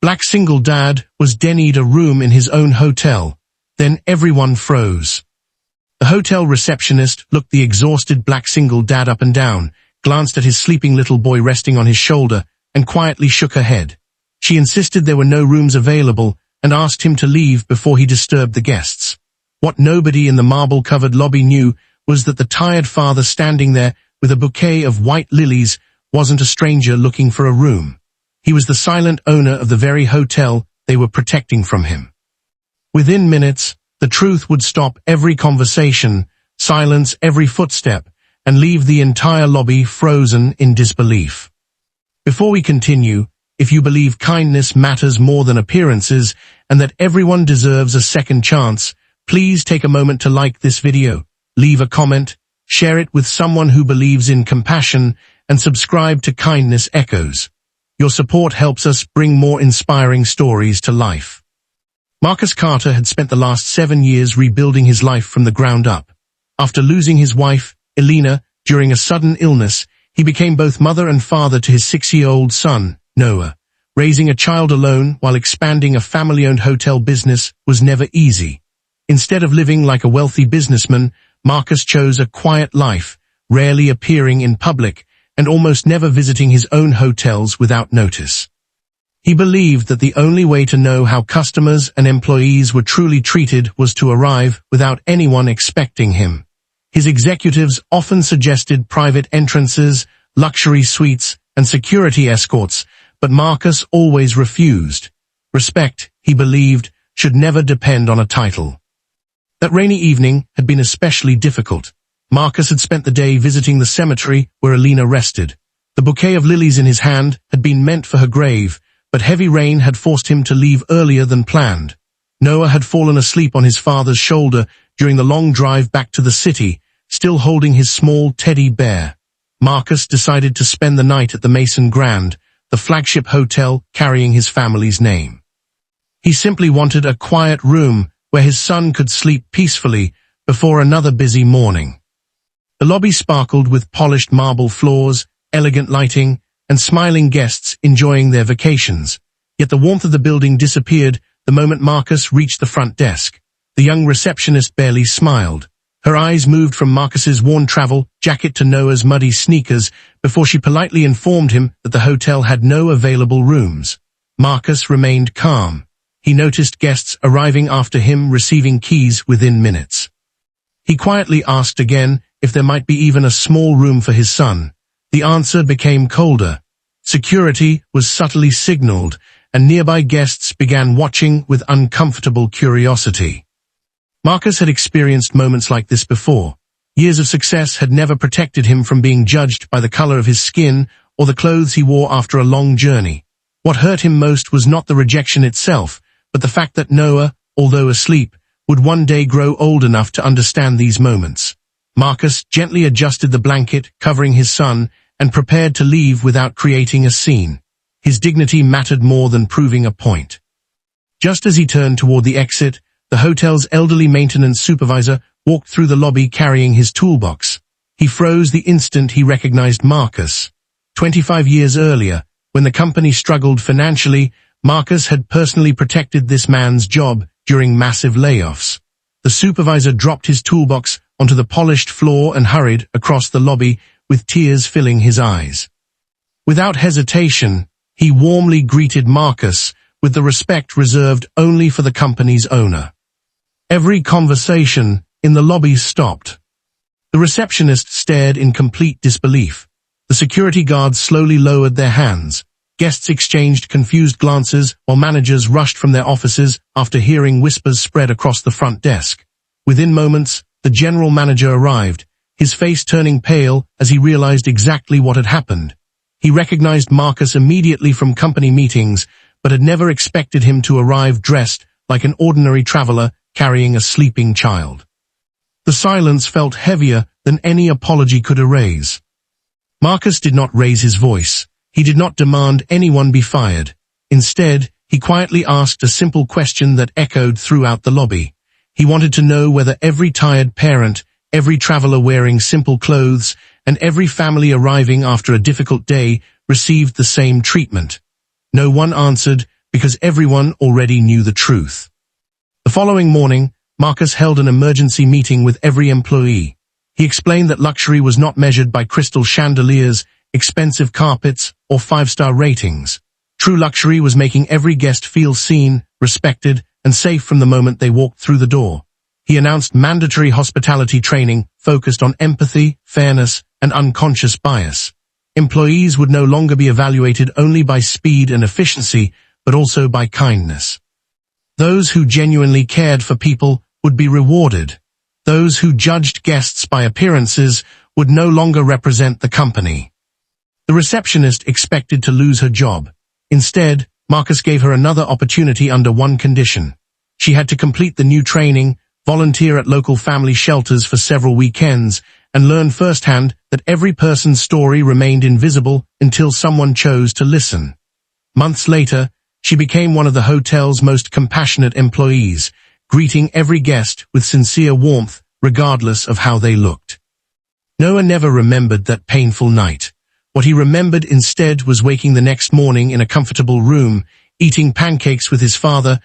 Black single dad was denied a room in his own hotel. Then everyone froze. The hotel receptionist looked the exhausted black single dad up and down, glanced at his sleeping little boy resting on his shoulder, and quietly shook her head. She insisted there were no rooms available and asked him to leave before he disturbed the guests. What nobody in the marble-covered lobby knew was that the tired father standing there with a bouquet of white lilies wasn't a stranger looking for a room. He was the silent owner of the very hotel they were protecting from him. Within minutes, the truth would stop every conversation, silence every footstep, and leave the entire lobby frozen in disbelief. Before we continue, if you believe kindness matters more than appearances and that everyone deserves a second chance, please take a moment to like this video, leave a comment, share it with someone who believes in compassion, and subscribe to Kindness Echoes. Your support helps us bring more inspiring stories to life. Marcus Carter had spent the last 7 years rebuilding his life from the ground up. After losing his wife, Elena, during a sudden illness, he became both mother and father to his 6-year-old son, Noah. Raising a child alone while expanding a family-owned hotel business was never easy. Instead of living like a wealthy businessman, Marcus chose a quiet life, rarely appearing in public, and almost never visiting his own hotels without notice. He believed that the only way to know how customers and employees were truly treated was to arrive without anyone expecting him. His executives often suggested private entrances, luxury suites, and security escorts, but Marcus always refused. Respect, he believed, should never depend on a title. That rainy evening had been especially difficult. Marcus had spent the day visiting the cemetery where Elena rested. The bouquet of lilies in his hand had been meant for her grave, but heavy rain had forced him to leave earlier than planned. Noah had fallen asleep on his father's shoulder during the long drive back to the city, still holding his small teddy bear. Marcus decided to spend the night at the Mason Grand, the flagship hotel carrying his family's name. He simply wanted a quiet room where his son could sleep peacefully before another busy morning. The lobby sparkled with polished marble floors, elegant lighting, and smiling guests enjoying their vacations. Yet the warmth of the building disappeared the moment Marcus reached the front desk. The young receptionist barely smiled. Her eyes moved from Marcus's worn travel jacket to Noah's muddy sneakers before she politely informed him that the hotel had no available rooms. Marcus remained calm. He noticed guests arriving after him, receiving keys within minutes. He quietly asked again if there might be even a small room for his son. The answer became colder. Security was subtly signaled, and nearby guests began watching with uncomfortable curiosity. Marcus had experienced moments like this before. Years of success had never protected him from being judged by the color of his skin or the clothes he wore after a long journey. What hurt him most was not the rejection itself, but the fact that Noah, although asleep, would one day grow old enough to understand these moments. Marcus gently adjusted the blanket covering his son and prepared to leave without creating a scene. His dignity mattered more than proving a point. Just as he turned toward the exit, the hotel's elderly maintenance supervisor walked through the lobby carrying his toolbox. He froze the instant he recognized Marcus. 25 years earlier, when the company struggled financially, Marcus had personally protected this man's job during massive layoffs. The supervisor dropped his toolbox onto the polished floor and hurried across the lobby with tears filling his eyes. Without hesitation, he warmly greeted Marcus with the respect reserved only for the company's owner. Every conversation in the lobby stopped. The receptionist stared in complete disbelief. The security guards slowly lowered their hands. Guests exchanged confused glances while managers rushed from their offices after hearing whispers spread across the front desk. Within moments, the general manager arrived, his face turning pale as he realized exactly what had happened. He recognized Marcus immediately from company meetings, but had never expected him to arrive dressed like an ordinary traveler carrying a sleeping child. The silence felt heavier than any apology could erase. Marcus did not raise his voice. He did not demand anyone be fired. Instead, he quietly asked a simple question that echoed throughout the lobby. He wanted to know whether every tired parent, every traveler wearing simple clothes, and every family arriving after a difficult day received the same treatment. No one answered because everyone already knew the truth. The following morning, Marcus held an emergency meeting with every employee. He explained that luxury was not measured by crystal chandeliers, expensive carpets, or 5-star ratings. True luxury was making every guest feel seen, respected, and safe from the moment they walked through the door. He announced mandatory hospitality training focused on empathy, fairness, and unconscious bias. Employees would no longer be evaluated only by speed and efficiency, but also by kindness. Those who genuinely cared for people would be rewarded. Those who judged guests by appearances would no longer represent the company. The receptionist expected to lose her job. Instead, Marcus gave her another opportunity under one condition. She had to complete the new training, volunteer at local family shelters for several weekends, and learn firsthand that every person's story remained invisible until someone chose to listen. Months later, she became one of the hotel's most compassionate employees, greeting every guest with sincere warmth, regardless of how they looked. Noah never remembered that painful night. What he remembered instead was waking the next morning in a comfortable room, eating pancakes with his father,